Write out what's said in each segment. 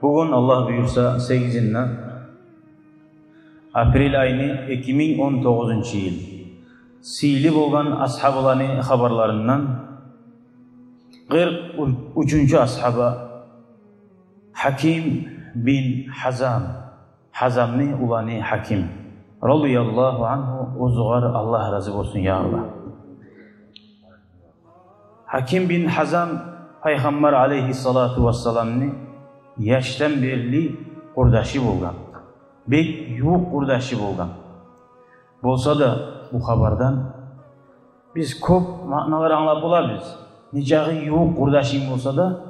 Bugün Allah buyursa 8'inden aprel ayını 2019 yıl siyli bolgan ashablarını haberlerinden 43. ashaba Hakim bin Hazamni ulani Hakim radıyallahu anhu ozugar Allah razı olsun ya Allah. Hakim bin Hazam Peygamber aleyhissalatu vesselam'ni yaştan berli kurdaşı bolgan. Bek yuğuk kurdaşı bolgan. Bolsa da bu haberden biz köp ma'nalar anlap olabiliriz. Necağı yuğuk kurdaşın bolsa da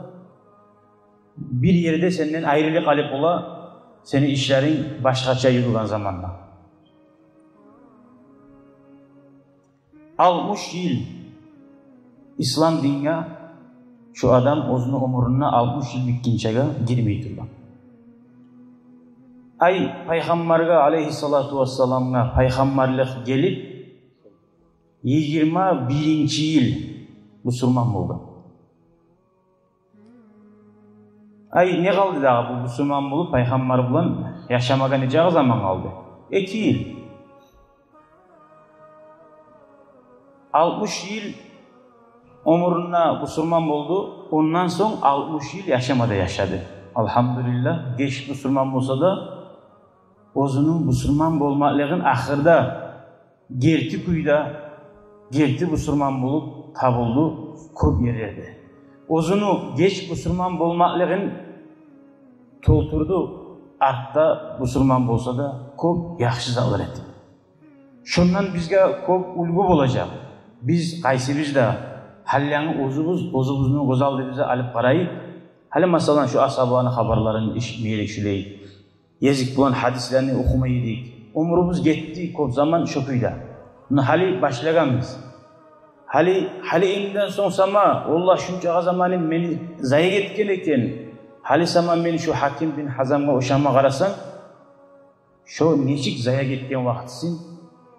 bir yerde senden ayrılık alıp ola, senin işlerin başkaça yürüyen zamanla. 60 yıl İslam dünya şu adam özünün umuruna 60 yıl bitkinçege girmeyi durgan. Ay Peygamberge aleyhissalatu vesselam'a peygamberlik gelip 21. yıl Müslüman oldu. Ay ne kaldı daha bu Müslüman bulup Peygamber bulan yaşamaga nece zaman kaldı? 2 yıl. 60 yıl umuruna Müslüman oldu. Ondan son 60 yıl yaşamada yaşadı. Elhamdülillah geç Müslüman olsa da özünün Müslüman olmalığın ahırda gerti kuyda gerti Müslüman bulup tabuldu köp yerlerde. Özünü geç Müslüman olmalığın tolturdu artta Müslüman olsa da köp yaxşı zatlar etdi. Şundan bizge köp ulgu olacak. Biz qaysi de halyanı özümüzün gözaldı bize alıp qarayıp hali masalan şu ashabani haberlerini işitmeyerek şüleyik. Yezik bulan hadislerini okumaydık. Umurumuz gitti köp zaman şokuyla. Bunu hali başlaganmiz. Hali elimden son sama Allah şunca zamanı beni zayi etken eken hali zaman beni şu Hakim bin Hazam'a oşama qarasan şu neçik zayi etken vaktisin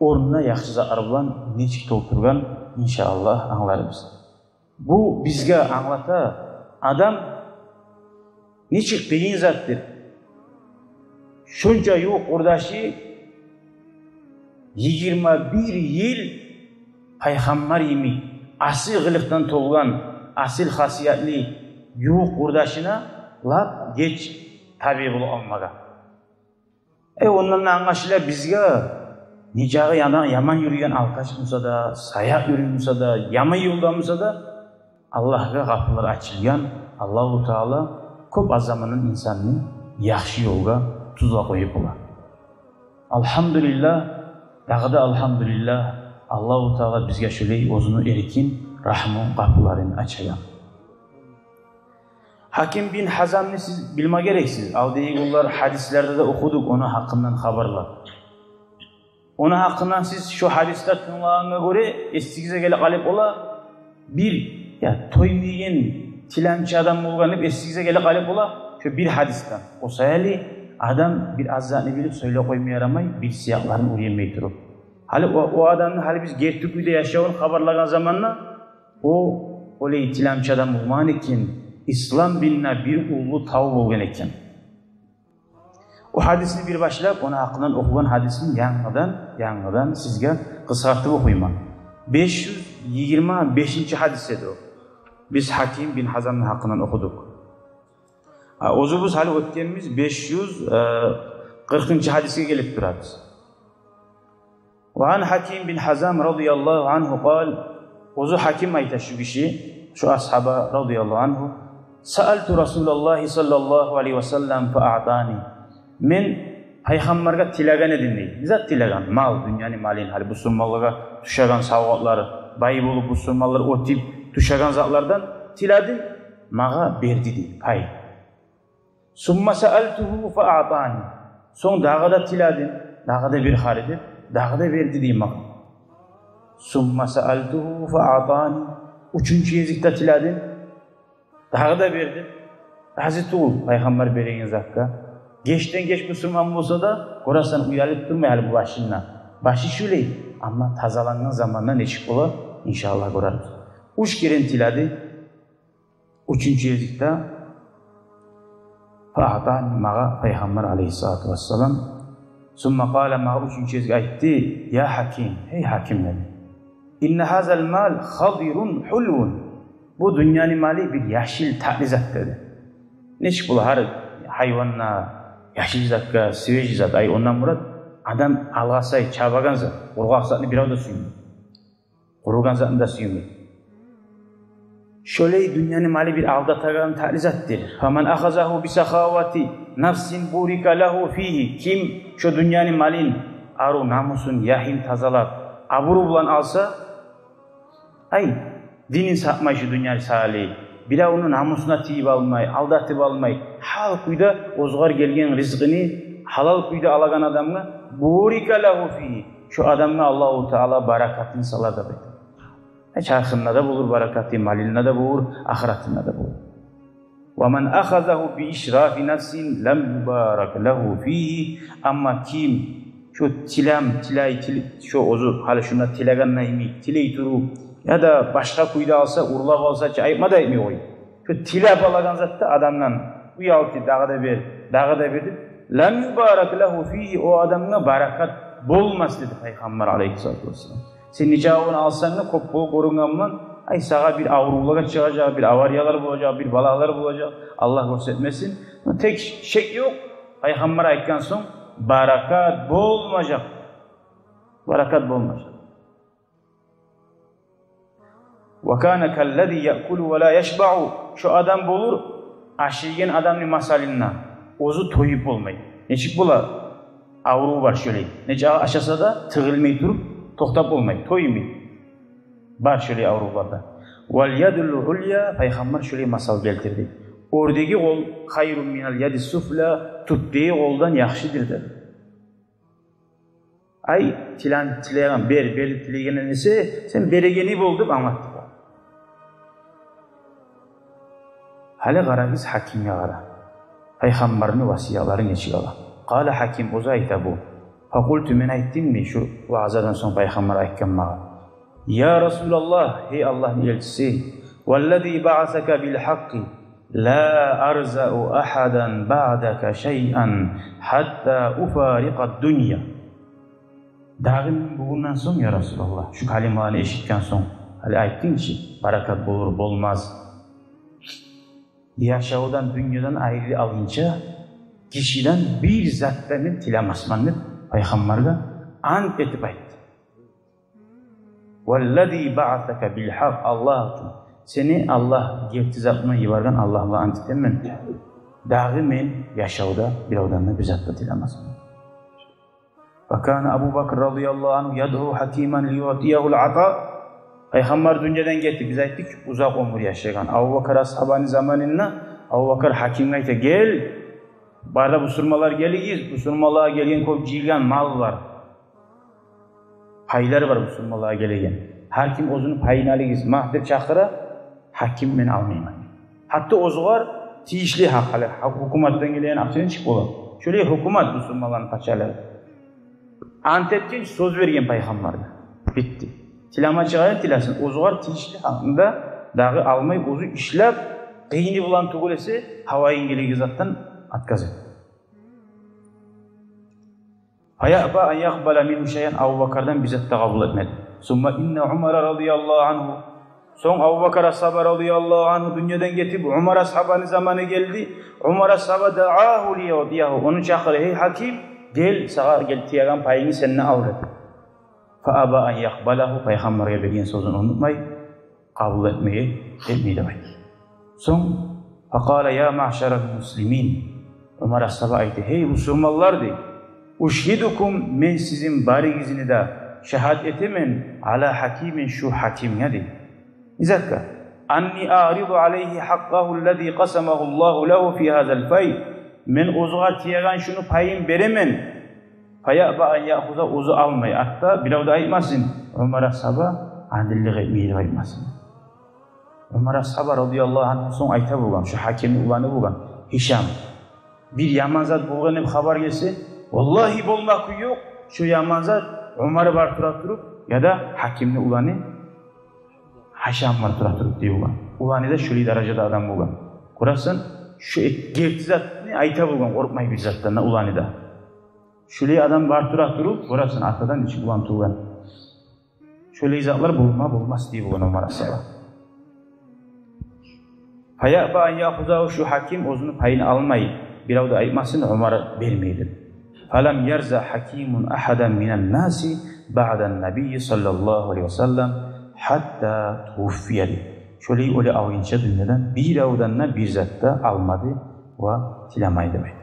ornuna yaxşı arılan neçik tolturgan inşallah anlarız. Bu bizge anlata adam neçik kıyın zattır. Şunca yok ordaşı 21 yıl Peygamber yemi asil gılıktan tolgan asil hasiyatli yok ordaşına lap geç tabi bulu olmaga. Ondan anlaşıla bizge necağı yaman yürüyen alkaç olsa da, sayak yürüyorsa da, yaman yoldamışsa da Allah'a kapılar açılgan Allah-u Teala köp azamanın insanını yaxşı yolga tuza koyup ola. Alhamdülillah, dağda alhamdülillah Allah-u Teala bizge şöyle özünü erikin rahmın kapılarını açayan. Hakim bin Hazam'ni siz bilme gereksiz. Aldığınızlar hadislerde de okuduk onun hakkından haberler. Onun hakkından siz şu hadisler tınlağına göre estigize gelip alıp ola bir toymayan tilançı adam olganıp estigize gelip alıp ola şu bir hadisten. O sayılı adam bir azzatını bilip söyle koymaya yaramay bir siyahlarını uğrayamay durup. Hali o adamın hali biz gertüküyde yaşayan haberlagan zamanla o öyle tilançı adam olman eken İslam dinine bir ulu tavu olgan eken. O hadisini bir başlayıp ona hakkından okuyan hadisini yanıdan sizge kısaltıp okuyma. 525. hadisede o. Biz Hakim bin Hazam'ın hakkından okuduk. Ozubuz hali ötkenimiz 540. hadise gelip durarız. Ve an Hakim bin Hazam radıyallahu anhu kal, ozu Hakim ayta şu kişi, şu ashaba radıyallahu anhu, Sa'altu Resulallah sallallahu aleyhi ve sellem fa'atani. Men Peygamberge tilagan edin deydi. Zat tilagan, mal, dünyanın malin, hali Müslümanlığa tuşagan savgatları, bayı bulup Müslümanlar o tip tuşagan zatlardan tiladı, mağa berdi deydi, pay. Summa sa'altuhu fa'atani. Son dağı da tiladı, dağı da bir haridi, dağı da verdi deydi mağa. Summa sa'altuhu fa'atani. Üçüncü yezikte tiladı, dağı da verdi. Hazreti Ul, Peygamber bereyin zakka. Geçten geç Müslüman olsa da orasan uyalıp durmayalım bu başına. Başı şöyle ama tazalangan zamanla neşik ola inşallah görürüz. Uç keren tiladı. Üçüncü yezikte Fa'atani mağa Peygamber aleyhissalatu vesselam. Summa qala mağa üçüncü kez aytti. Ya hakim, hey hakim dedi. İnne hazal mal hadirun hulvun. Bu dünyanın mali bir yaşil tatlı zat dedi. Neçik bu har hayvanla yaşil zatka, sveji zat. Ay ondan murat adam alğasay, çabagan zat. Urgaq zatını bir avda suyumu. Kurugan zatını da suyumu. Şöyle dünyanın mali bir aldatagan tatlı zattır. Faman akhazahu bisakhavati nafsin burika lahu fihi. Kim şu dünyanın malin aru namusun yahin tazalap aburu bulan alsa ay dinin sapmay şu dünyayı salih. Bila onu namusuna tiyip almay, aldatıp almay. Hal kuyda ozgar gelgen rizkini halal kuyda alagan adamla burika lahu fihi. Şu adamla Allahu Teala barakatını salar da bekler. Çarşında da bulur barakati, malinde de bulur, ahiretinde de bulur. وَمَنْ أَخَذَهُ بِإِشْرَافِ نَفْسٍ لَمْ يُبَارَكْ لَهُ فِيهِ. Ama kim şu şu ozu halı şuna tilaganla imi, tileyi turu ya da başka kuyda alsa, urlak alsa çayıpma da etmiyor oy. Şu tila balagan zatta adamdan uyaltı dağı da verdi. لَمْ يُبَارَكْ لَهُ فِيهِ. O adamına barakat bulmaz dedi Peygamber aleyhissalatu vesselam. Sen nicavını alsan da koppuğu korungamdan ay sağa bir avruluğa çıkacak, bir avaryalar bulacak, bir balalar bulacak. Allah göstermesin. Tek şey yok. Peygamber aytkan son barakat bulmayacak. Barakat bulmayacak. وَكَانَ كَالَّذِي يَأْكُلُ وَلَا يَشْبَعُ. Şu adam bulur, aşigen adamın masalinna. Ozu toyup olmayı. Neçik bula? Avruğu var şöyle. Nece aşağısa da tığılmayı durup, toktap olmayı, toyumayı. Var şöyle avrularda. وَالْيَدُ الْعُلْيَا. Peygamber şöyle masal geltirdi. Oradaki kol خَيْرٌ مِنَ الْيَدِ السُّفْلَا. Tuttuğu koldan yakşidir dedi. Ay tilayan belli tilayan nesi? Sen beregeni bulduk anlattı. Hale gara biz hakimye gara. Peygamberini vasiyaların geçiyor Allah. Kala hakim uzayta bu. Fakultu men ayttim mi şu vaazadan son Peygamber aytkan mağa. Ya Resulallah, hey Allah'ın elçisi. Vellezî ba'asaka bil hakki. La arza'u ahadan ba'daka şey'an hatta ufariqad dünya. Dağın bugünden son ya Resulallah. Şu kalimalarını eşitken son. Hali ayttin ki barakat bulur bulmaz. Yaşavudan dünyadan ayrı alınca kişiden bir zatlarını tilamasmanını Peygamber'e ant etip aytti. وَالَّذ۪ي بَعَثَكَ بِالْحَقِّ. Allah için seni Allah gertizatına yivargan Allah'la ant etemmen. Dağı men yaşavuda bir odanla bir zatla tilamasman. وَكَانَ Abu Bakr radıyallahu anh yad'u hakiman liyu'tiyahu'l ata. Peygamber dünyadan gitti. Biz ayttık uzak ömür yaşayan. Abu Bakr ashabani zamanında Abu Bakr hakim aytı gel. Barda bu surmalar geliyiz. Bu surmalığa gelgen koyup cilgan mal var. Paylar var bu surmalığa gelgen. Her kim ozunu payını alıyız. Mahdir çakıra hakim men almayayım. Hatta ozuğar tiyişli hak. Hukumattan gelen aksiyonu çık olur. Şöyle hukumat bu surmaların paçaları. Antetken söz vergen Peygamber'e. Bitti. Tilama çıkayan tilasın. Ozuğar tiyişli hakkında dağı almayı ozu işlep kıyını bulan tuğulesi havayın gelegi zattan atkazı. Haya'ba an yakbala minhu şeyen Abu Bakar'dan bizzat da kabul etmedi. Summa inne Umar radıyallahu anhu. Son Abu Bakar ashaba radıyallahu anhu dünyadan getip Umar ashabanın zamanı geldi. Umar ashaba da'ahu liyudiyahu. Onu çağırdı. Hey hakim gel sağa gel tiyagan payını seninle al dedi. Fa'aba an yakbalahu. Peygamber'e bildiğin sözünü unutmayı kabul etmeyi demek. Son faqala ya ma'şeral muslimin. Umar ashaba aydı. Hey Müslümanlar de. Uşhidukum men sizin barigizini de şehadet etemen ala hakimin şu hakimine de. İzakka. Anni a'ridu aleyhi hakkahu allazî qasamahu Allahu lehu fi hazal fay. Men ozuğa tiyagan şunu payın beremen. Faya'ba an ya'huza ozu almayı. Hatta bilavda aytmasın. Umar ashaba adillik etmeyi aytmasın. Umar ashaba radıyallahu anh son ayta bulgan. Şu hakimni ulanı bulgan. Hişam. Bir yaman zat bulgan hep haber gelse. Vallahi bulmak yok. Şu yaman zat Umar'ı var durup ya da hakimni ulanı Haşam var durup diyorlar. Ulanı da şöyle derecede adam bulgan. Kurasın şu gerti zatni ayta bo'lgan qo'rqmay bir zatdan ulanida. Şöyle adam var durup burasını atadan içi ulan tuğan. Şöyle izahlar bulmaz diye bu Ömer Asaba. Fayaba an yahuzahu şu hakim ozunu payını almayı bir avda aytmasını Ömer'e vermeydi. Falam yarza hakimun ahadan minen nasi ba'dan nabiyyi sallallahu aleyhi ve sellem hatta tuğfiyedi. Şöyle öyle avınca dünyadan bir avdanına bir zatta almadı ve tilamaydı demeydi.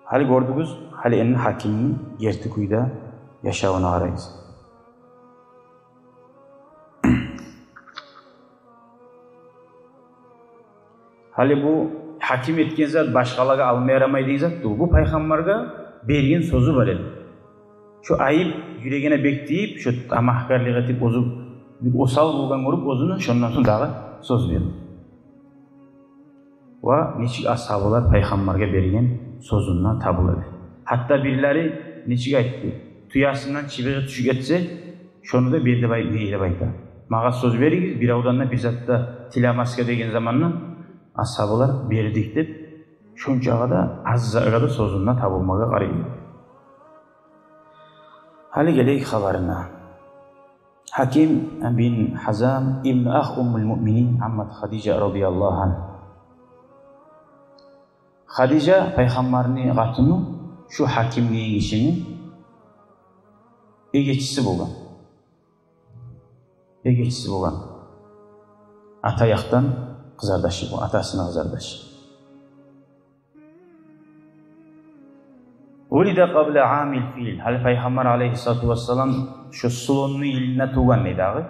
Hali gördünüz, hali enin hakiminin yerti kuyda yaşavını arayız. Hali bu hakim etken zat başkalarga almay yaramaydigan zattu. Bu paygambarga bergen so'zi bor edi. Shu ayib yuragine bekteyip, shu tamahkarlik etip o'zib osal bo'lgan ko'rib o'zini shundan so'ng dag'i so'z berdi. Va nechik ashabolar payg'ambarga bergan so'zundan tabuladi. Hatta birileri nechik aytdi. Tuyasından çivig'i tushib ketsa, shuni da berdi deb aytdi. Maga so'z beringiz, bir avdandan bir zatda tilamasga degan zamonda ashabolar berdik deb shunchaga da azzagada so'zundan tabulmaga qaraydi. Hali gelik xabarına. Hakim bin Hazam ibn Akh Ummul Mu'minin Ammat Khadija radhiyallohu anha. Khadija payg'ambarning xatini shu hakimning ishini egechisi bo'lgan. Egechisi bo'lgan. Ata yoqdan qizardashi bu, atasının qizardashi. Ulida qabla amil fil. Hal payg'ambar alayhissalatu vassalam shu Sulonni yilida tug'an edi.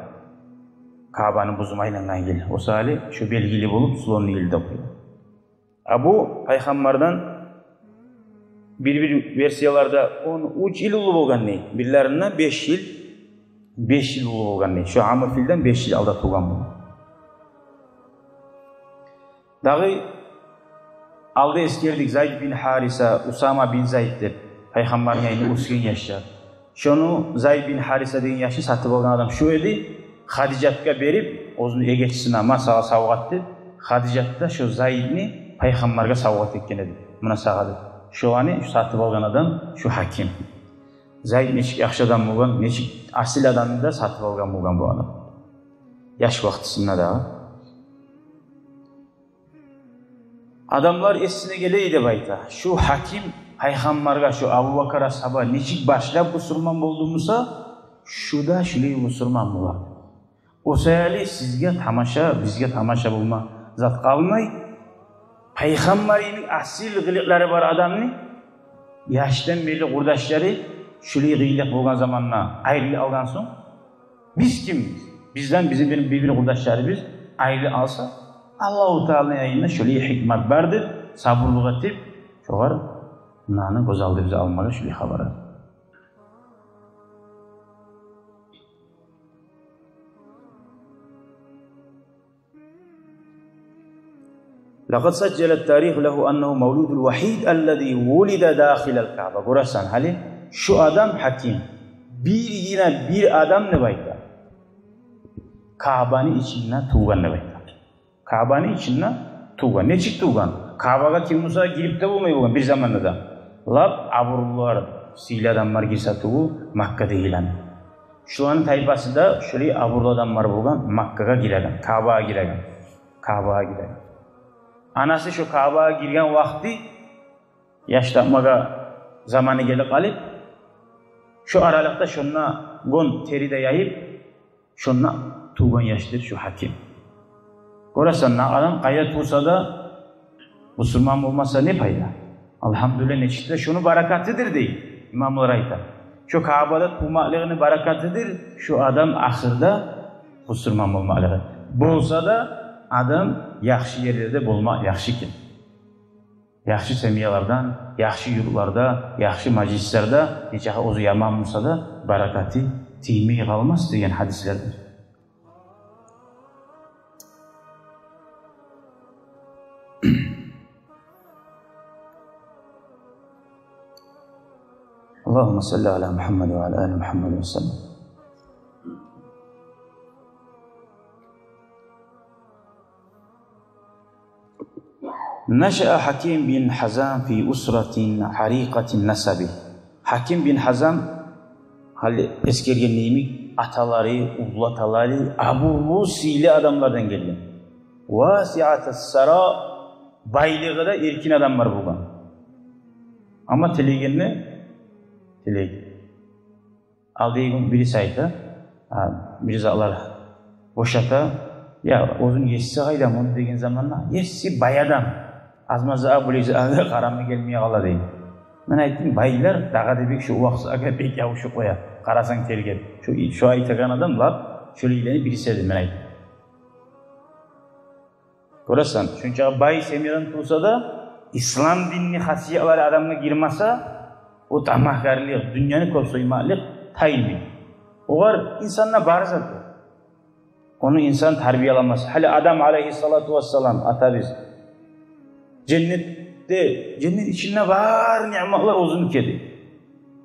Ka'bani buzib aylangan yil. O'sha hali shu belgili bo'lib Sulonni yilida qo'ydi. Bu payg'ambardan bir versiyalarda 13 yil ulu bo'lgan ne? Birlarinden 5 yil ulu bo'lgan ne? Shu amil fildan 5 yil alda tug'an bu. Dağı aldı eskerdik Zayd bin Harisa, Usama bin Zayd deb payg'ambarning ayni o'sgan yaşlar. Şunu Zayd bin Harisa degan yaşı satib olgan adam şu edi. Xadijatga berib, o'zini egechisine masala savg'at deb, Xadijatda şu Zaydni payg'ambarga savg'at etgan edi. Buna sag'adi. Şu ani satib olgan adam şu hakim. Zayd nechik yaxshi odam bo'lgan, nechik asl odamni da satib olgan bo'lgan bu adam. Yaş vaqtisida da. Adamlar esine geleydi bayta. Şu hakim payg'ambarga şu Abu Bakr ashaba nechik başlab musulmon bo'ldimsa, shuda shuli musulmon bo'ladi. O'sali sizga tamasha, bizga tamasha bo'lma. Zat qalmay payg'ambarning asl qiliqlari bor odamni yoshdan beri qurdoshlari shuli qiyliq bo'lgan zamonda ayrilib olgan so'ng biz kimmiz? Bizdan bizim bir qurdoshlari ayrili alsa Allahu Teala'nın ayında şöyle hikmet verdi, sabırlık etip, çoğar nane gözaldı bize almalı şöyle haberi. لقد سجل التاريخ له أنه مولود الوحيد الذي ولد داخل الكعبة. Görürsen hali şu adam hakim. Bir adam ne bayta? Kabe'nin içinden tuğan ne bayta? Kabe'nin içinden tuğan. Ne çıktı tuğan? Kabe'ga kim olsa girip de bulmayı bulgan bir zamanda da. Lab aburlular, sihirli adamlar girse tuğu Makka değilen. Şu an tayfası da şöyle aburlu adamlar bulgan Makka'ya giregen, Kabe'ye giregen. Kabe'ye giregen. Anası şu Kabe'ye girgen vakti yaşlanmaga zamanı gelip alıp şu aralıkta şunla gon teride yayıp şunla tuğan yaştır şu hakim. Görürsen adam kayda tutsa da Müslüman olmasa ne payda? Elhamdülillah neçikte şunu barakatıdır değil. İmamlar aytar. Şu Kabe'de tuğmaklığını barakatıdır. Şu adam ahırda Müslüman olmalıdır. Bolsa da adam yaxşı yerlerde bulmak yaxşı kim? Yaxşı semiyalardan, yaxşı yurtlarda, yaxşı majlislarda, neçəxə ozu yaman olsa da barakati tiymeyi qalmaz degan hadislerdir. Allahümme salli ala Muhammed ve ala ali Muhammed ve sellem. Naşa Hakim bin Hazam fi usratin harikatin nasabi. Hakim bin Hazam hali eskergen neymi ataları, ullataları aburlu sili adamlardan gelген. Vasiatas sara baylığı da erkin adamlar bulgan. Ama tilegenini tilegen. Aldığın birisi ayta, birisi Allah boşata, ya uzun yesi gaydam onu degen zamanla yesi bayadam. Azmazı bulezi ağı karamı gelmeye kala deyim. Ben ayttim baylar dağa debek şu uaqsı aga bek yavuшу koya. Karasan tergen. Şu aytagan adamlar şöyle ilenip birisi dedim ben ayttim. Görəsən, çünkü bay semiran tulsa da İslam dinini hasiyaları adamına girmasa o tamahkarlık, dünyanı kosoymalık tayilmi. O var insanla barız atıyor. Onu insan terbiyelanmaz. Hali Adam aleyhissalatu vesselam atabiz. Cennet içinde var nimetler ozunu kedi.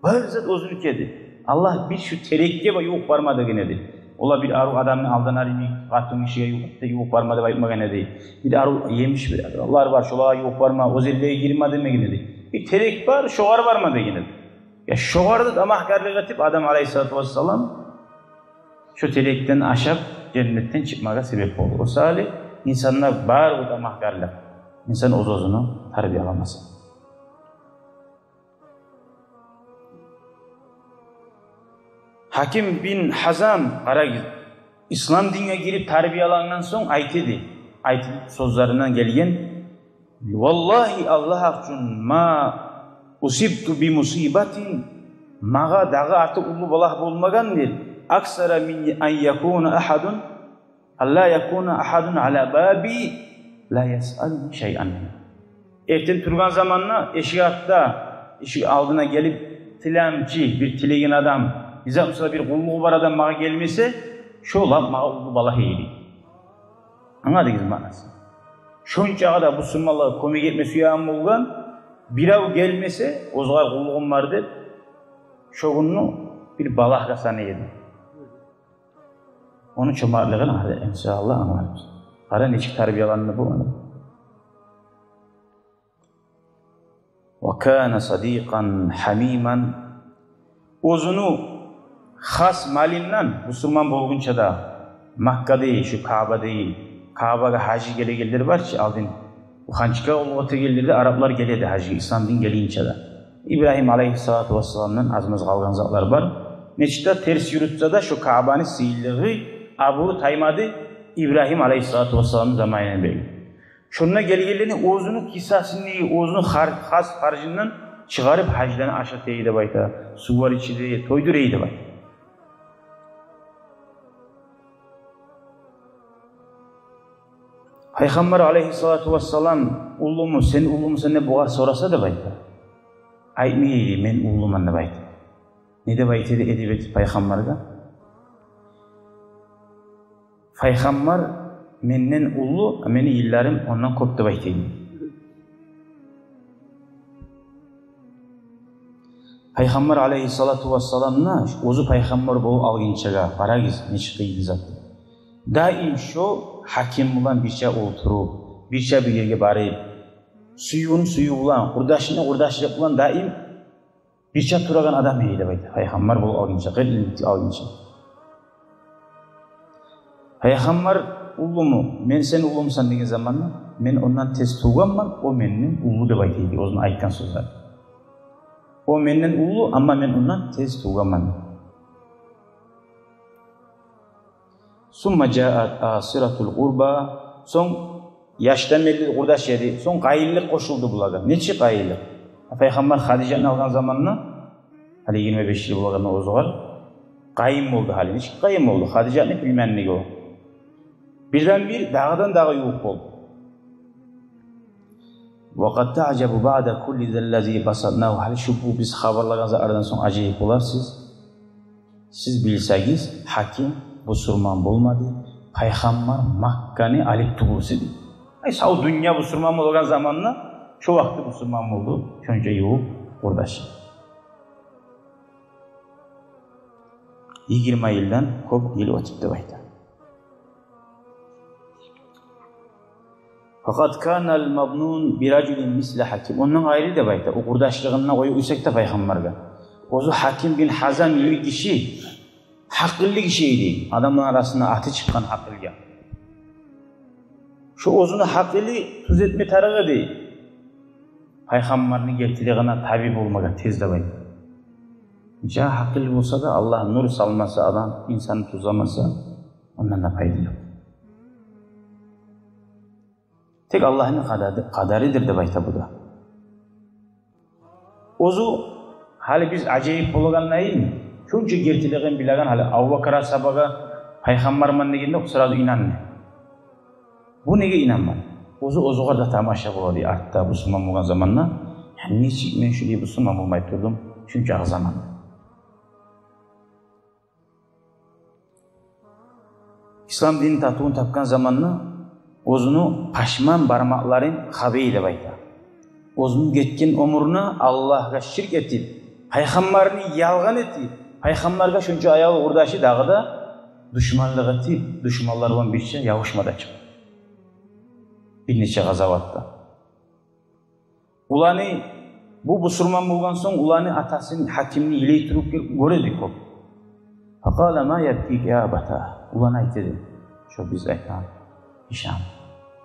Var zat ozunu kedi. Allah bir şu terekke ve yok varmadı gene de. Ola bir arı adamın aldan arimi katın işe yok varmadı bayıtma gene de. Bir arı yemiş bir Allah var şola yok varma o zelleye girmedi mi gene de. Bir terek var şoğar varmadı gene de. Ya şoğarda da mahkarlık etip Adam aleyhissalatu vesselam şu terekten aşıp cennetten çıkmağa sebep oldu. O salih insanlar var o da mahkarlık. İnsan ozunu terbiyelenmesi. Hakim bin Hazam İslam dinine girip terbiyelangan soň aytdı. Sözlerinden gelgen Vallahi Allah üçün ma usibtu bi musibatin maga dağı artık ulu balah bolmagandır. Aksara min an yakuna ahadun Allah yakuna ahadun ala babi la yes'alni şey'an. Erten turgan zamanla eşik aldına gelip tilemci bir tilegen adam bize mesela bir kulluğu var adam mağa gelmese şola mağa ulu balah eyli. Anladınız manası. Şonçağa da bu sınmalar komik etmesi yağım olgan bir av gelmese ozgar kulluğum var dep şogununu bir balah kasana yedi. Onun çomarlığını inşallah anlarız. Ara neçik terbiyalanını bu onu. وَكَانَ صَد۪يقًا حَم۪يمًا Ozunu has malinden Müslüman bolgunça da Makka değil, şu Kaaba değil. Kaaba'ga hacı gelirler var ki aldın. Bu hançka olmadı gelirdi, Araplar gelirdi hacı, İslam din geliyince de. İbrahim aleyhissalatu vesselam'ın azmaz kalgan zatlar var. Neçte ters yürütse de şu Kaaba'nın sihirliği aburu taymadı İbrahim aleyhissalatu vesselam'ın zamanına belli. Şununla gelirlerini ozunu kisasını, ozunu has harcından çıkarıp hacılarını aşağı teyide bayta. Su var içinde, toydur eyde bayta. Peygamber aleyhissalatu vesselam ulumu sen ne buğa sorasa da bayta. Aytmeydi men uluman da bayta. Ne de bayta edebiyat Peygamber'de? Peygamber menden ulu, meni yıllarım ondan koptu baytaydı. Peygamber aleyhissalatu vesselam'na ozu Peygamber bolu algınçaga paragiz neçikiydi zaten. Daim şu hakim olan bir şey oturup, bir şey bir yerge barayıp, suyu ulan, kurdaşlık ulan daim bir şey turagan adam eydi baytı. Peygamber bolu algınçaga, algınçaga. Peygamber ulumu, men sen ulumsan degen zamanla, men ondan tez tuğanman, o menin ulu da baytıydı, ozunu aytkan sözler. O menin ulu ama men ondan tez tuğanman. Summa ca'at asiratul gurba, son yaştan belli kurdaş yedi, son gayillik koşuldu bulaga. Neçi gayillik? Peygamber Hadice'nin algan zamanla, hali 25 yıl bulagana ozuğar, gayim oldu hali. Neçi gayim oldu? Hadice'nin bilmenligi o. Birden bir dağdan dağa yuvup oldu. وَقَدْ تَعْجَبُ بَعْدَ كُلِّ ذَلَّذ۪ي بَسَدْنَاهُ Hali şu bu biz haberlaganızı aradan sonra acayip olar siz bilseniz hakim bu surman bulmadı. Peygamber Makka'nı alip tuğursidi. Sağ dünya bu surman olgan zamanla şu vakti bu surman oldu. Şönce yuvup kurdaşı. 20 yıldan kop yıl ötüptü bayta. Fakat kanal mabnun biracülin misle hakim. Onun ayrı da bayta. O kurdaşlığına koyu uysak da peygamberga. Ozu Hakim bin Hazam gibi kişi hakıllı kişiydi. Adamın arasında atı çıkan hakılga. Şu ozunu hakıllı tuz etme tarığı değil. Peygamberin geltiliğine tabi olmaga tez de bayta. Ja hakıllı olsa da Allah nur salmasa adam insanı tuzlamasa ondan da fayda yok. Tek Allah'ın kaderidir de bayta bu da. Ozu hali biz acayip bolganlayın. Şunca gertiliğin bilagan hali Abu Bakar sahabaga peygamberman degende kusuradı inanma. Bu nege inanma? Ozu da tamaşa boladı artta Müslüman bolgan zamanna. Yani niçin men şu Müslüman bolmay turdum? Çünkü ağ zaman. İslam dini tatuğunu tapkan zamanna ozunu paşman barmakların habeyi de bayta. Ozunun getken omuruna Allah'a şirk etip, peygamberini yalgan etip, peygamberga şunca ayağı urdaşı dağı da düşmanlık etip, düşmanlar olan bir şey yavuşmada çıktı. Bir neçe gazavatta. Ulanı, bu Müslüman bulgan son, ulanı atasının hakimini iley turup göredik o. Fakala ma yabkik ya bata. Ulan aytedi. Şu biz aytan. İşam.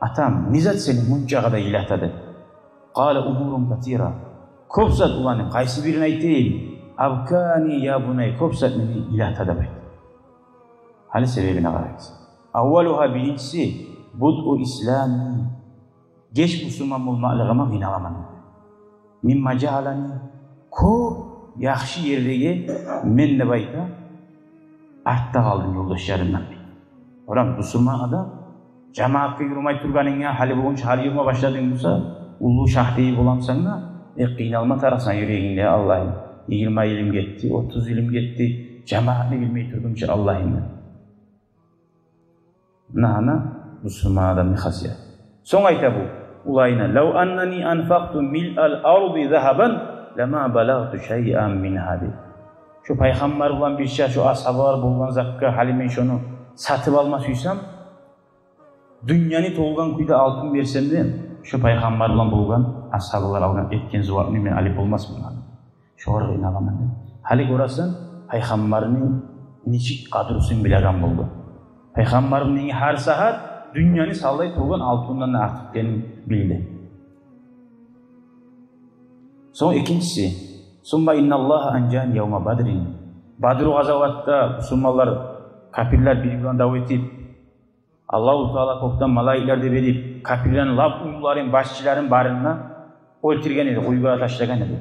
Atam, nizat seni muncağa da ilahtadı. Kale umurum katira. Kopsat ulanı, kaysi birini aytayım. Abkani ya bunay, kopsat beni ilahtadı bayt. Hali sebebine karayız. Avvaluha birincisi, bud'u İslami. Geç Müslüman olmalığıma inalaman. Mimma cealani, ko yaxşı yerdeki menle bayta, artta kaldım yoldaşlarımdan. Oram Müslüman adam, cemaatke yürümay turganınga, hali boğunca hali yürüme başladın olsa, ulu şahdeyi bulamsan da, kıynalma tarasan yüreğinde Allah'ım. 20 ilim gitti, 30 ilim gitti, cemaatini bilmeyi turgunca Allah'ım. Nahana Müslüman adam ne hasiyat. Son ayta bu. Ulayna. Law annani anfaqtu mil'al ardi zahaban lama balagtu şey'an min hadi. Şu peygamber olan bir şey, şu ashabar bulgan zakka halimen şunu satıp almasıysam, dünyanı tolgan kuyda altın versem de, şu peygamber olan bulgan ashabalar algan etken zuvatını men alip olmaz mı? Şu orada inalaman dedi. Halik orasın, peygamberin niçik kadrosun bilagan buldu. Peygamberin her saat dünyanı sallayıp tolgan altından da artıklarını bildi. Son ikincisi, Summa innallaha anjani yevma badrin. Badru gazavatta Müslümanlar, kafirler birbirine davet edip, Allah-u Teala koktan malaikler de verip, kafirlerin laf uyuların, başçıların barına öldürgen edi, uygara taşlagan edi.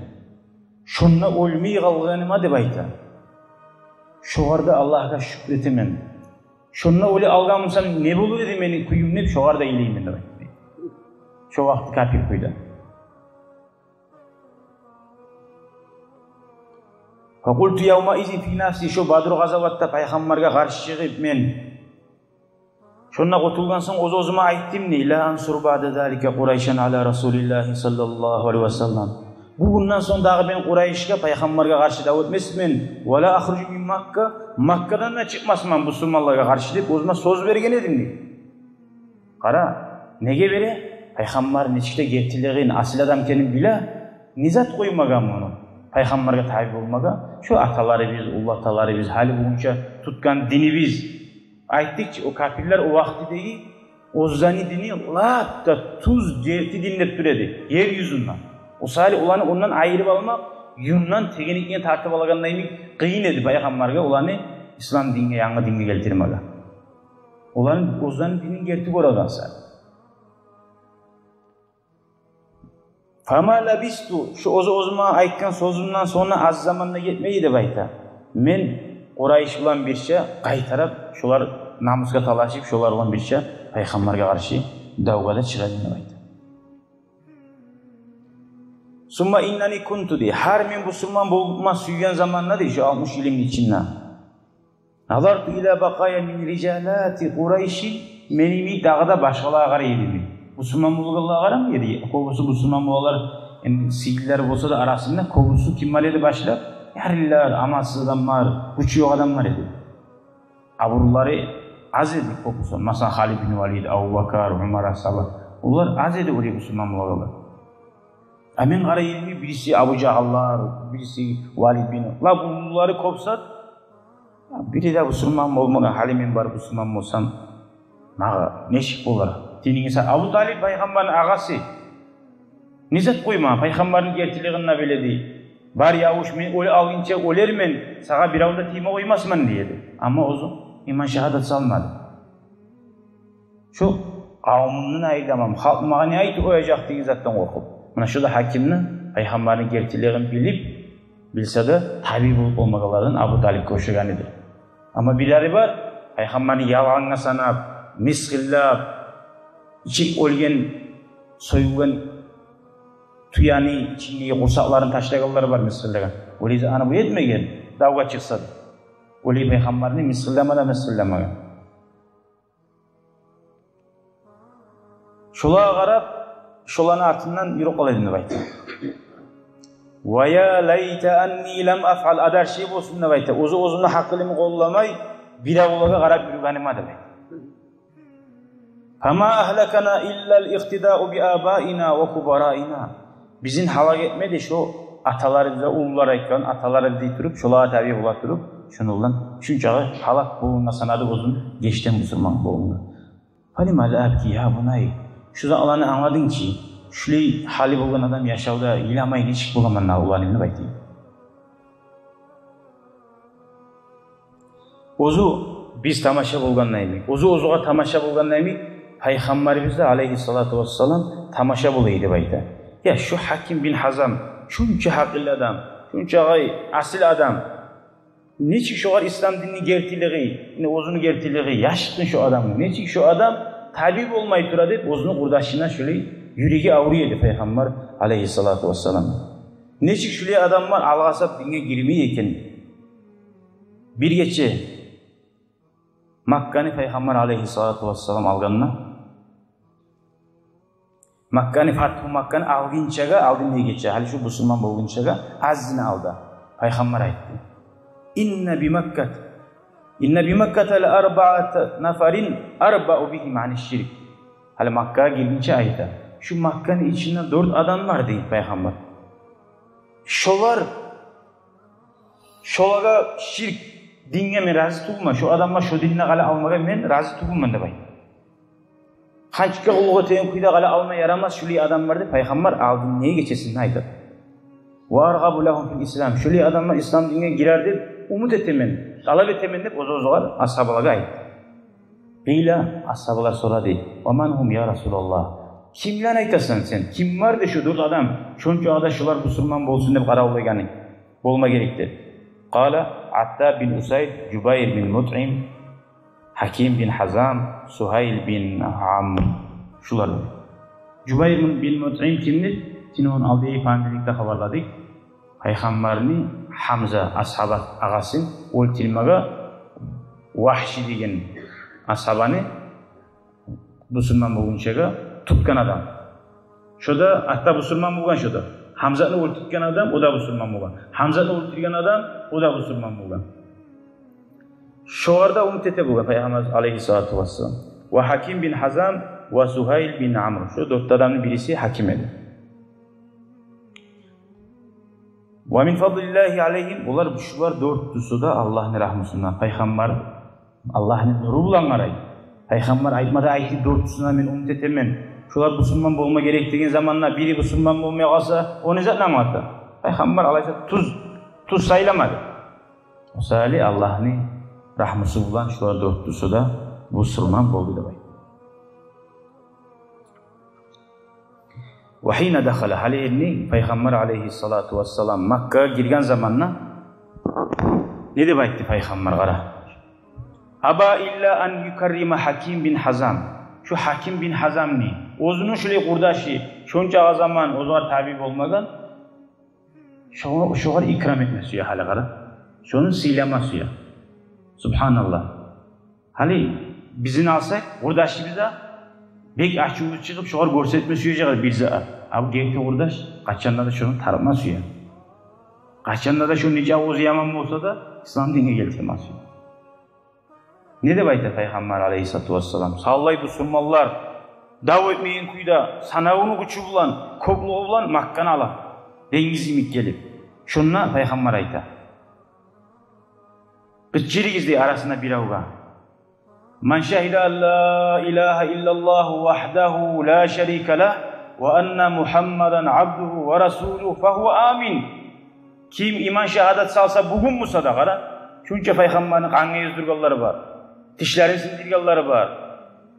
Şunla ölmeyi kalganıma de bayta. Şu arada Allah'a şükretemem. Şunla öyle algamsam ne bulur dedim beni kuyum ne, şu arada iyileyim ben de bayta. Şu vakti kafir kuyda. Fakultu yevma izi fi nafsi şu Badru gazavatta peygamberga karşı çıkıp men şunna qutulgan soň oz-ozuma aytdim ne la ansur ba'da zalika Qurayşan ala Rasulillah sallallahu aleyhi ve sellem. Bundan soň dagı ben Qurayşga peygamberga karşı davet etmesmen ve la akhruju min Makka, Makkadan da çıkmasman Müslümanlarga karşı dep ozuma söz bergen edim ne. Qara, nege bere? Peygamber neçikde gertiliğin asil adam kenin bile nizat koymagan bunu. Peygamberge tabi olmaga, şu ataları biz, ullataları biz, hali boyunca tutkan dini biz. Ayttıkça o kafirler o vaktideki o zani dini latta tuz certi dinlep duredi yeryüzünden. O sali olanı ondan ayırıp almak, yundan tegenikine tartıp alagandayım kıyın edi Peygamberge olanı İslam dinine, yanğı dinine geltirmega. Olanın o zani dinin gerti oradan sali. Fama labistu şu ozuma aytkan sözümden sonra az zamanda yetmeyi de bayta. Men Qurayş bilan bir şey qaytarıp şular namusga talaşıp şular bilan bir şey peygamberge karşı davgada çıradığını bayta. Summa innani kuntu di har men Müslüman bolma suygan zamanna di şu 60 yılın içinde. Nazartu ila baqaya min rijalati Qurayş menimi dağda başkalara qaraydı. Müslüman bulgarlığa qaram yedi. Kovusu Müslüman bulgarlar siviller bolsa da arasında kovusu kimmaledi başlap yariller, amansız adamlar, güçlü yok adamlar edi. Aburulları az edi kovusu. Mesela Halid bin Walid, Abu Bakar, Umar Asaba. Олар аз еді өлі мұсылман болғандар. Мен қара еліме бірisi Абу Жахаллар, бірisi Валид бин бұлары көпсат. Бірі де мұсылман болмаған, халі мен барып мұсылман болсам, маға нешік болар? Деніңіз Абу Талиб пайғамбардың ағасы. Не зат қойма, пайғамбардың ертілігінна беледі. Бар яуш мен алғынша өлер мен саға бір ауылда тиме қоймасымын дейді. Amma uzun iman şehadet salmadı. Şu kavminin ayıdamam, halkıma ne ayıt oyacak diye zaten korkup. Buna şu da hakiminin Peygamberin gerçiliğini bilip, bilse de tabi bulup olmakaların Abu Talib koşuganidir. Ama bilari var, Peygamberin yalanına sanap, miskillap, içip olgen, soyulgan, tuyani, içindeki kursakların taşlayanları var miskillagan. Öyleyse ana bu etmegen, davga çıksa da. Öyle Peygamberini miskillamagan. Şolağa qarab, şolanın артынан yürü qolaydı deb aytdi. Wa ya layta anni lam af'al adar şey bolsun deb aytdi. O'zimni haqqimni qo'llamay, biravlarga qarab yurganimma deb aytdi. Fama ahlakana illa al-iqtida'u bi abaina wa kubara'ina. Bizin halak etmedi şu atalarımıza ullar aytgan, ataları deyip durup, şolağa tabi ola durup, şununla şunçağı halak bolunga sanadı uzun geçten musulman bolunga. Falima la abki ya bunay. Şudan alanı anladın ki, şulay hali bolgan adam yaşavda ilamay nechik bolanman ulanimni aytayım. Ozu biz tamasha bolgandan emek. Ozu-ozuga tamasha bolgandan emek. Peygamberimiz de aleyhissalatu vesselam tamasha bolaydı deb aytdi. Ya şu Hakim bin Hazam, şuncha haqli adam, şuncha asil adam. Nechik şu İslam dinini gertiliği, o'zini gertiliği, yaşıqın şu adam. Nechik şu adam tabi olmay tura deb o'zini qurdoshina shulay yuragi avriydi Peygamber aleyhissalatu vesselam. Nechik shulay odamlar alg'asab dinga girmay ekan. Bir kecha Makkani Peygamber aleyhissalatu vesselam alganna. Makkani Fathu Makkani alginchaga aldin kecha hali shu musulmon bo'lgunchaga azini aldı. Peygamber aytdi. Inna bi Makkata la arba'at nafarin arba'u bihim ani şirk. Hali Makka'ya girince ayta. Şu Makka'nın içinde 4 adam var deyip Peygamber. Şolaga şirk dinge men razı tutma. Şu adamlar şu dinine gala almaga men razı tutmam deb aytdi. Qancha ulug'a teyin kuyda gala alma yaramaz şuli adamlar deb Peygamber aldın neye geçesin aytdi. Wa arghabu lahum fil islam. Şuli adamlar İslam dinine girer deb umut etemen, talep etemen deb oz-ozgar ashabalarga aytdi. Qila ashabalar so'radi: "Aman hum ya Rasululloh? Kimlarni aytasan sen? Kim vardı şu 4 adam? Şuncha odam shular musulmon bo'lsin deb qaravlaganing. Bo'lma kerakdi." Qala Atta bin Usayd, Jubayr bin Mut'im, Hakim bin Hazam, Suhayl bin Amr. Shular. Jubayr bin Mut'im kimdir? Sinon aldığı ifadəlikdə xabarladık. Peygamberni Hamza ashabat ağasın o'ltirmaga Vahşi degan ashabani musulmon bo'lgunchaga tutgan adam. Şoda hatta musulmon bo'lgan şoda. Hamzani o'ltirgan adam, o da musulmon bo'lgan. Hamzani o'ltirgan adam, o da musulmon bo'lgan. Sho'arda umut etib bo'lgan Payg'ambar alayhissalatu vassalam. Va Hakim bin Hazam va Suhayl bin Amr. Shu 4 odamning birisi hakim edi. Wa min fadlillahi alayhim. Ular shular 4'lüsü de Allah'ın rahmetinden. Peygamber Allah'ın nuru bilan qaraydi. Peygamber aytmada aytdi 4'lüsüne men umut etemen. Şular musulmon bo'lma kerak degan zamonda biri musulmon bo'lmay qolsa, onu zatlamadi. Peygamber alaysa tuz saylamadi. Osali Allah'ın rahmeti bilan shular 4'lüsü de musulmon bo'ldi deb aytdi. Vahina dakhala alayhi Peygamber aleyhissalatu vesselam Makka'ya girgan zamanna ne deb aytdi Peygamber qara. Aba illa an yukarrima Hakim bin Hazam. Şu Hakim bin Hazamni o'zini shulay qurdoshi, shuncha zaman o'ziga tabi bo'lmagan, shug'ur ikrom etmasi hali qara. Shuni siylamasi. Subhanallah. Hali bizini alsak, qurdoshimizda bek achuvi chiqib shug'ur ko'rsatmasi yo'q bizga. Abi gekti qurdosh qachonda da shuni tarmasi. Qachonda da shu necha o'zi yomon bo'lsa da islom diniga keltirmasi. Ne deb aytdi Peygamber aleyhissalatu vesselam? Sallay musulmonlar Dav etmeyin kuyda sanağını güçü bulan, kopluğu bulan Makka'nı ala. Dengiz imik gelip. Şunna Peygamber ayta. Bütçerigizde arasında bir avga. Man şahida la ilahe illallah vahdahu la şerike lah ve enne Muhammadan abduhu ve rasuluhu fehuve amin. Kim iman şehadet salsa bugün bu sadakara. Şunca Peygamber'in kanı yüzdürgalları var. Dişlerin sindirgalları var.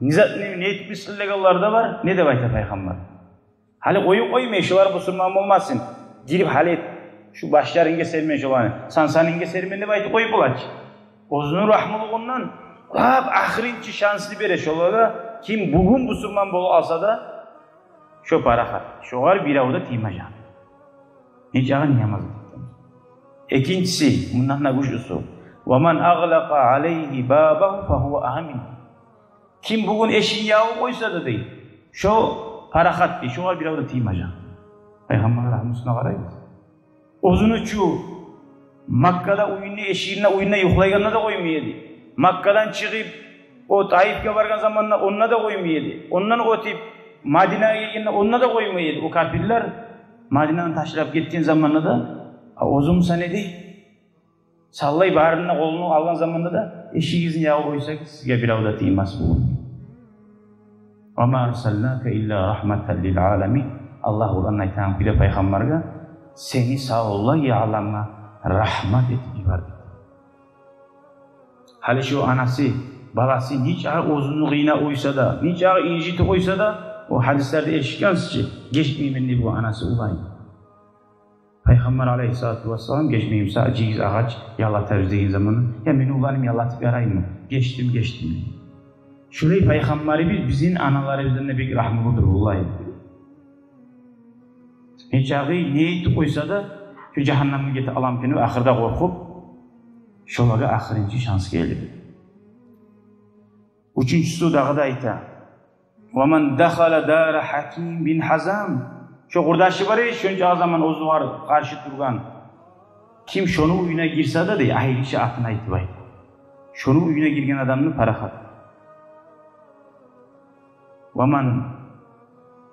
Niyet bismillah'ları da var. Ne de bayta Peygamber? Hali koymayın şu var Müslüman olmasın. Girip halet şu başlarınge sermeyin şu var. Sansanınge sermeyin de bayta koyup olaç. Ozunun rahmuluğundan ahirinci şanslı bere şolara kim bugün Müslüman bolu alsa da şu parahat. Şu var bir avda timajan. Hiç ağın yamazı. İkincisi bundan ne kuşusu. وَمَنْ أَغْلَقَ عَلَيْهِ بَابَهُ فَهُوَ آمِنٌ. Kim bugün eşin yağı koysa da değil. Şu parahat değil. Şu var bir avda timajan. Peygamber rahmetine varayız. Ozunu şu Makka'da oyununa yuhlayganına da koymaydı. Makka'dan çıkıp o Taif'e vargan zamanla onunla da koymaydı. Ondan otip Madine'ye geldiğinde onunla da koymaydı. O kafirler Madine'den taşırıp gittiğin zamanla da ozum sanedi sallay baharına kolunu algan zamanla da eşiğinizin yağı koysak size bir avda timas bu. وَمَا أَرْسَلْنَاكَ إِلَّا رَحْمَةً لِلْعَالَمِينَ. Allah olan aytan bir peygamberge seni sağollah yağlama rahmet etip verdi. Hali şu anası, balası hiç uzunluğuna uysa da, hiç inciti uysa da, o hadislerde eşitkansızca geçmeyeyim bu anası olayım. Peygamber aleyhissalatu vesselam geçmeyeyim sadece ağaç yalatır dediğin zaman, ya beni ulanım yalatıp yarayım mı? Geçtim. Şurayı Peygamberi bizim analarımızdan da bir rahmıdır olayım. Hiç niyeti koysa da, şu cehenneme geti alamkini ahırda korkup, şolaga ahirinci şans geldi. Üçüncüsü dağı da ayta. وَمَنْ دَخَلَ دَارَ حَكِيمٍ بِنْ حَزَامٍ. Şu kurdaşı var ya, şunca zaman ozu var karşı durgan. Kim şunu uyuna girse de değil, ahir işi aklına itibaydı. Şunu uyuna girgen adamını parahat.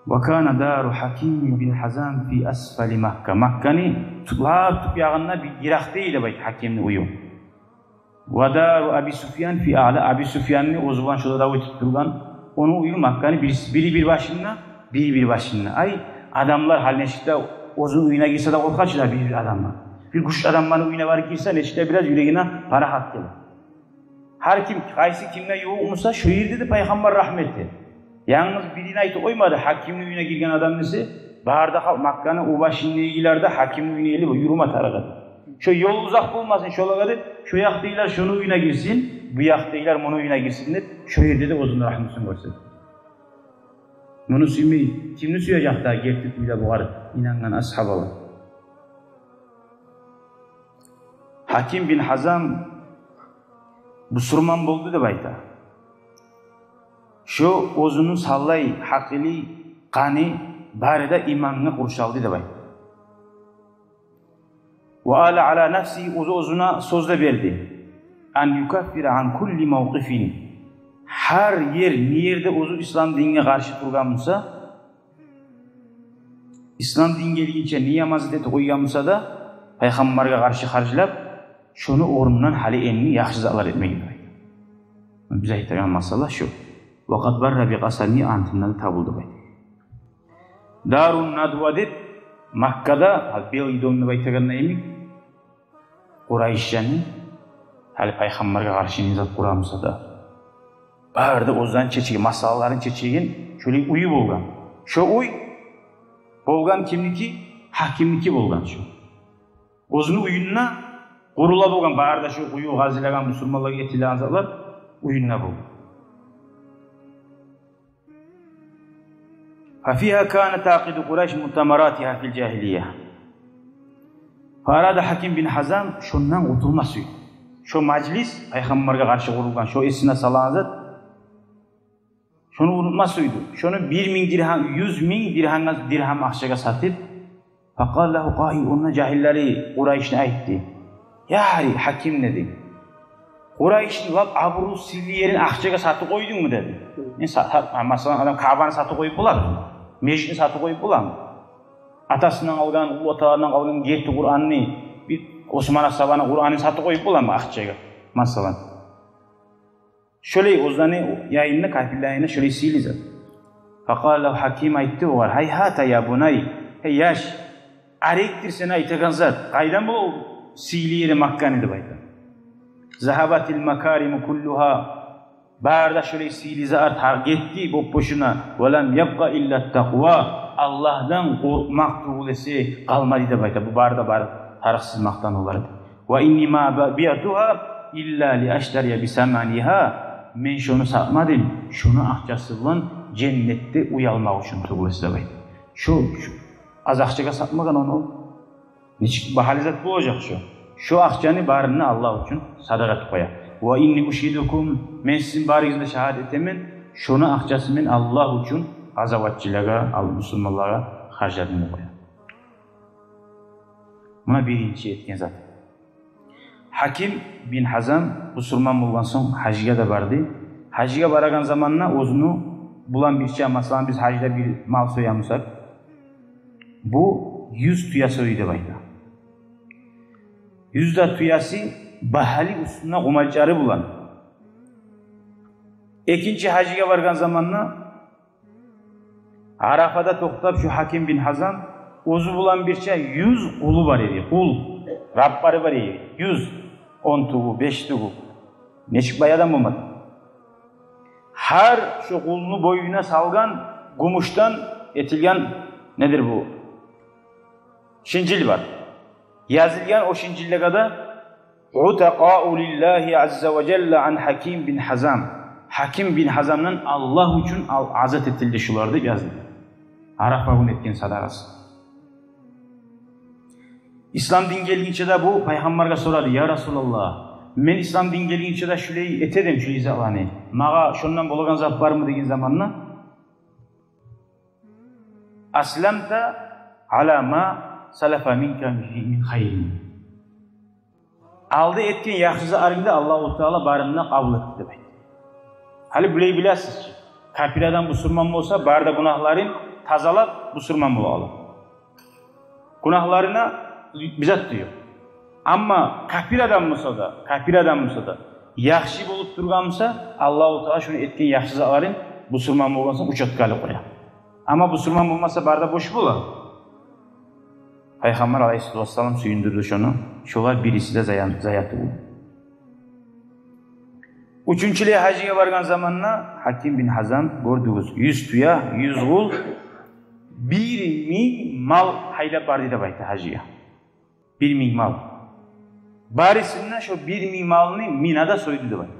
وَكَانَ دَارُ حَكِيمٍ بِنْ حَزَامٍ فِي أَسْفَلِ مَكَّةِ. Makka'nın tutup yağında bir girak değil de hakimli uyum. وَدَارُ أَبِي سُفْيَانٍ فِي أَعْلَى. Abi Süfyan'ın o zaman şurada da uyutup durgan. Onu uyum Makka'nın biri bir başına, biri bir başına. Ay adamlar hal neşikte ozu uyuna girse de korkaçlar bir adamlar. Bir kuş adamların uyuna var girse neşikte biraz yüreğine para hak gelir. Her kim, kaysi kimle yoğumsa şu yerde de Peygamber rahmeti. Yalnız birine ait oymadı hakimli uyuna girgen adam nesi? Baharda Makka'nın o başında ilgilerde hakimli uyuna gelip yürüme tarafı. Şu yol uzak olmasın, şola kadar şu yak değiller şunu uyuna girsin, bu yak değiller bunu uyuna girsinler. Şu yerde de ozun rahmetini görsün. Bunu suymayı, kimini suyacak da gerçek bile buğar, inanan ashabalar. Hakim bin Hazam bu surman boldu da bayta. Şu ozunun sallay, hakili, kani, barida imanını kurşaldı da bayta. وَآلَ عَلَى نَفْسِهِ uzuna söz de verdi. اَنْ يُكَفِّرَ عَنْ كُلِّ مَوْقِفٍ. Her yerde uzu İslam dinine karşı durganmışsa, İslam din gelince niye mazideti koyganmışsa da Peygamber'e karşı harcılap, şunu orundan hali enini yaxşızalar etmeyi gerekiyor. Bize ihtiyaç masala şu. وَقَدْ بَرَّ بِقَسَمِي antından tabuldu baydı. Darun Nadva deyip, Makka'da bir idonunu baytağına emik, Kurayş'ın hali Peygamber'e karşı nizat kuramsa da, bağırdı ozdan çeçeği, masalların çeçeğin şöyle uyu bolgan. Şu uy, bolgan kimliki? Hakimliki bolgan şu. Ozunu uyununa kurula bolgan, bağırda şu uyu gazilegan Müslümanları etili azallar, uyununa bolgan. فَفِيهَا كَانَ تَعْقِدُ قُرَيْشْ مُؤْتَمَرَاتِهَا فِي الْجَاهِلِيَّةِ. Farada Hakim bin Hazam şundan kurtulması. Şu meclis Peygamber'e karşı kurulgan, şu esine salanızı şunu unutmasıydı. Şunu 1.000 dirham, 100.000 dirham akşaga satıp فَقَالْ لَهُ قَائِلْ. Onunla cahilleri Kureyş'ne aitti. Ya Hakim dedi. Ora işin lap aburu sivli yerin akçaga satı koydun mu dedi. Masalan adam Ka'bani satı koyup bular mı? Meşrini satı koyup bular mı? Atasından algan, ulu atalarından algan gerti Kur'an'ını, bir Osman Asabana Kur'an'ını satı koyup bular mı akçaga? Masalan. Şöyle Ozan'ı yayınına, kafirli yayınına şöyle siliz. Fakal Hakim aytti o var. Hayhata ya bunay. Hey yaş. Arektir sen aytagan zat. Kaydan bu sili yeri Makkan idi bayta. Zahabatil makarimu kulluha. Barda şöyle sili zat gitti bu boşuna. Velam yabqa illa taqwa. Allah'dan korkmak tuğlesi kalmadı da bayta. Bu barda tarıksız maktan olardı. Ve inni ma bi'atuha illa li ashtariya bisamaniha. Men şunu satmadım. Şunu akçasılan cennette uyalmak için tuğlesi da bayta. Şu az akçaga satmagan onu. Niçin bahalizat bu olacak şu. Şu akçanı barını Allah için sadakat koya. Ve inni uşhidukum men sizin barınızda şehadet emin. Şunu akçası men Allah için azavatçılara, al-Müslümanlara harcadığını koya. Buna birinci etken zaten. Hakim bin Hazam Müslüman olgan son hacıga da bardı. Hacıga baragan zamanla ozunu bulan bir şey, mesela biz hacda bir mal soyamızsak bu 100 tüya soyuydu bayda. 100 da tüyası bahali üstüne umalcarı bulan. İkinci hacıga vargan zamanla Arafa'da toktap şu Hakim bin Hazam ozu bulan bir şey 100 kulu var idi. Kul, Rabbarı var idi. 100, 10 tuğu, 5 tuğu. Neçik bayadan bulmadı. Her şu kulunu boyuna salgan gumuştan etilgen nedir bu? Şincil var. Yazılgan o şincille kadar Utaqa'u lillahi azza ve celle an Hakim bin Hazam. Hakim bin Hazam'dan Allah için azat etildi şularda yazıldı. Arafa'nın etken sadakası. İslam din gelgince de bu Peygamber'e soradı. Ya Resulallah, men İslam din gelgince de şuleyi etedim şu izahını. Mağa şundan bolagan zat var mı degen zamanla? Aslamta ala ma salafa minka min hayrin. Aldı etken yaxşısı arında Allah-u Teala barından kabul etti demek. Hali biley biləsiz. Kafir adam Müslüman olsa barda günahların tazalap Müslüman olalım. Günahlarına bizzat diyor. Ama kafir adam olsa da yaxşı bulup durgansa Allah-u Teala şunu etken yaxşısı arın Müslüman olgansa uçatkalı koyar. Ama Müslüman olmasa barda boş bular. Peygamber Aleyhisselam suyundurdu şunu. Şolar birisi de zayatı bu. Üçüncülüğe hacıya vargan zamanla Hakim bin Hazam gördüğünüz 100 tüya, 100 kul, 1000 mal hayla bardı da bayta hacıya. 1000 mal. Barisinden şu 1000 malını Mina'da soydu da bayta.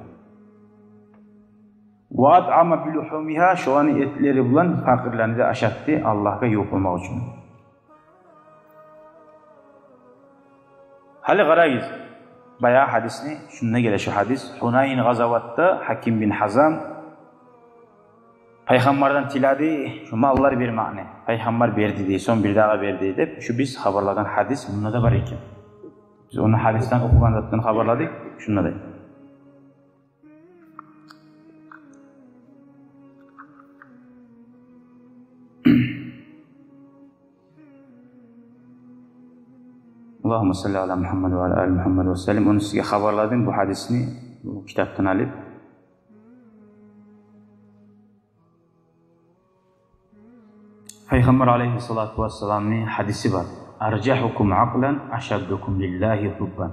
Vaat ama biluhumiha şu an etleri bulan fakirlerini de aşattı Allah'a yok olmak için. Hali garayız. Bayağı hadisini şununla gele şu hadis. Hunayn gazavatta Hakim bin Hazam Peygamberden tiladı şu mallar bir mani. Peygamber verdi diye son bir daha verdi deyip şu biz haberlagan hadis bununla da var iken. Biz onu hadisten okugan zattan haberladık. Şununla da. Allahümme salli ala Muhammed ve ala ali Muhammed ve sellem. Onu size haberladım bu hadisini bu kitaptan alıp. Peygamber aleyhissalatu vesselam'ın hadisi var. Arcahukum aqlan aşaddukum lillahi hubban.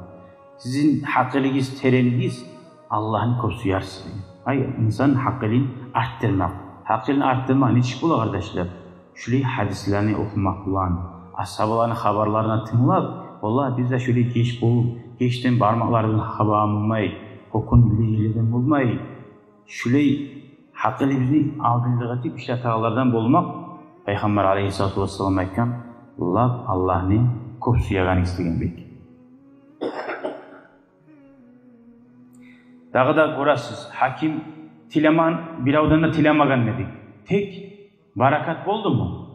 Sizin hakkınız, tereniz Allah'ın korusu yarsın. Hayır, insan hakkını arttırmak. Hakkını arttırmak ne çık bula kardeşler? Şöyle hadislerini okumak bulan, ashabların haberlerini tınlap, vallahi biz de şöyle geçten parmaklarının havam olmayı, kokun bilgilerden olmayı, şöyle hakkını bizi aldığında bir şey hatalardan bulmak, Peygamber aleyhissalatu vesselam aytgan, Allah'ın korusu yagan isteyen bek. Dağı da görəsiz, Hakim tileman, biravdan da tilemagan dedi. Tek barakat oldu mu?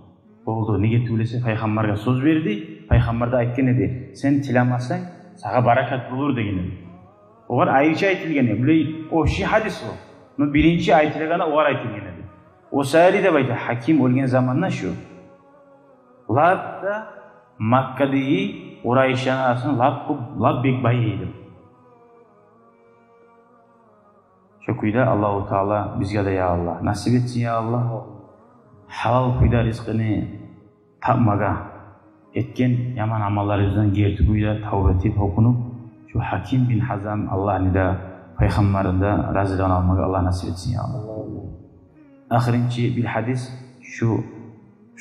Oldu. Nege tülese Peygamber'e söz verdi. Peygamber de aytken edi. Sen tilemasan, sana barakat bulur degen. Olar ayrıca aytilgan. Bular o'sha hadis bu. Bu birinchi aytilgani olar aytilgan edi. O'sali deb aytadi, Hakim o'lgan zamonda shu. Labda Makkadagi Qurayshlarning labbek bayidi. Shu kuyda Alloh taolo bizga da ya Allah nasib etsin ya Allah. Halal kuyda rizqini tapmaga etken yaman amallarimizdan gerti kuyda tavba etip okunup şu Hakim bin Hazam Allah'ını da Peygamberinde razıdan almaga Allah nasip etsin ya Allah. Ahirinci bir hadis şu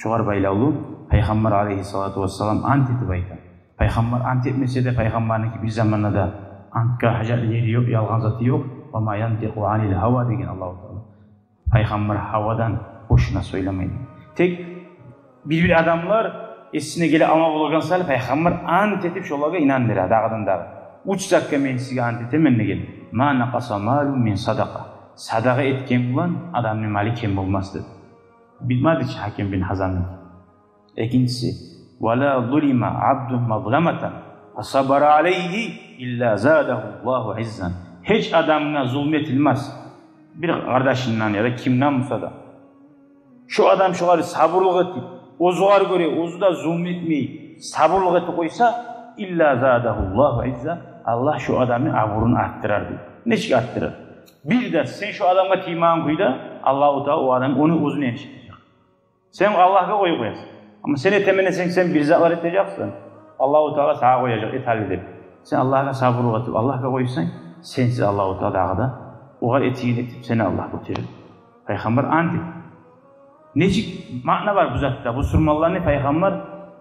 var baylaulu Peygamber aleyhissalatu vesselam ant etip aytadi. Peygamber ant etmese de Peygamber'inki bir zamanla da antga hajar yeri yok, yalgan zatı yok. Ve ma yantiqu anil hava degen Allah-u Teala. Peygamber havadan boşuna söylemeyin. Tek bir adamlar esine gele ama bulgan sal Peygamber ant etip şolaga inandırır dağdan dağı. Uçsakka men size ant etemen degen. Ma naqasa malun min sadaqa. Sadaqa etken bulan adamın mali kem bolmaz dedi. Bilmedi ki Hakim bin Hazam'ın. İkincisi, وَلَا ظُلِمَ عَبْدٌ مَظْلَمَةً فَصَبَرَ عَلَيْهِ إِلَّا زَادَهُ اللّٰهُ عِزًّا. Hiç adamına zulmetilmez. Bir kardeşinden ya da kimden olsa da. Şu adam şuları sabırlık etip, ozuğar göre, ozu da zulmetmeyi, sabırlık etip koysa, إِلَّا زَادَهُ اللّٰهُ عِزًّا. Allah şu adamın aburunu arttırır diyor. Neçik arttırır? Bir de sen şu adamla timan kuyda, Allah-u Teala o adam onu uzun eniştirecek. Sen Allah'a koyu koyarsın. Ama sen etemene sen bir zatlar edeceksin. Allah-u Teala sağa koyacak, et halledip. Sen Allah'a sabırlık etip, Allah'a koysan, sensiz Allah-u Teala'da oğar etiğini etip seni Allah kurtarır. Peygamber andi. Necik makna var bu zatta. Bu surmallarını Peygamber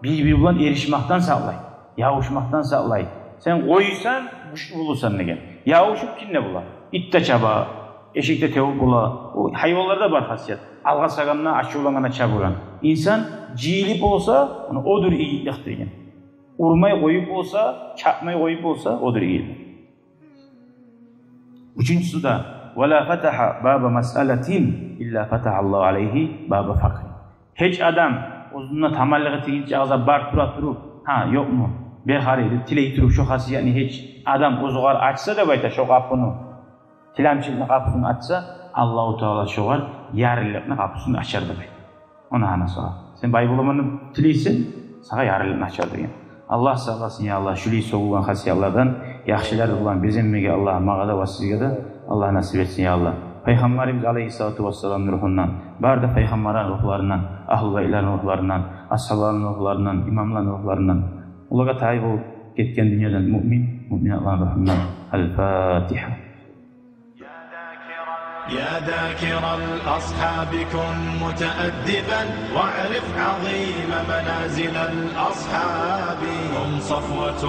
birbirinden erişmekten sağlay. Yavuşmaktan sağlay. Sen koysan, güçlü bulursan ne gel. Yavuşup kinle bula. İtte çaba, eşikte tevuk bula. O hayvanlarda var hasiyet. Alga saganına, aşıulangana çaburan. İnsan ciyilip olsa, onu odur iyilik degen. Urmayı koyup olsa, çarpmayı koyup olsa, odur iyilik. Üçüncüsü de وَلَا فَتَحَ بَابَ مَسْأَلَةٍ اِلَّا فَتَحَ اللّٰهُ عَلَيْهِ بَابَ فَقْرٍ. Hiç adam uzunla tamallığı tegince ağza bar turu, ha yok mu? Behariydi, tileyi turu şu hasiyetini hiç adam uzuğar açsa da bayta şu kapını, tilamçılığın kapısını açsa, Allah-u Teala şuğar yarılıklı kapısını açar da bayta. Ona hana sana. Sen baybulamanı tileysin, sana yarılıklı açar da. Allah sağ olasın ya Allah, şüliyi soğulan hasiyatlardan, yaxşılar olan bizimmege Allah, mağada ve sizge de Allah nasip etsin ya Allah. Peygamberimiz aleyhissalatu vesselam'ın ruhundan, barda peygamberin ruhlarından, ahl-ı beylerin ruhlarından, ashabların ruhlarından, imamların ruhlarından, ulağa tayyip olup ketken dünyadan mümin Allah'ın ruhundan. El-Fatiha. يا ذاكر الأصحاب كن متأدبا واعرف عظيم منازل الأصحاب هم صفوة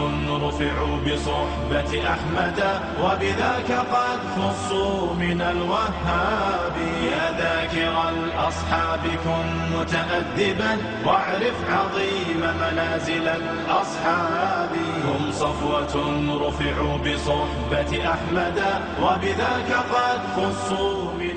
رفعوا بصحبة أحمد وبذاك قد خصوا من الوهاب يا ذاكر الأصحاب كن متأدبا واعرف عظيم منازل الأصحاب هم صفوة رفعوا بصحبة أحمد وبذاك قد خصوا من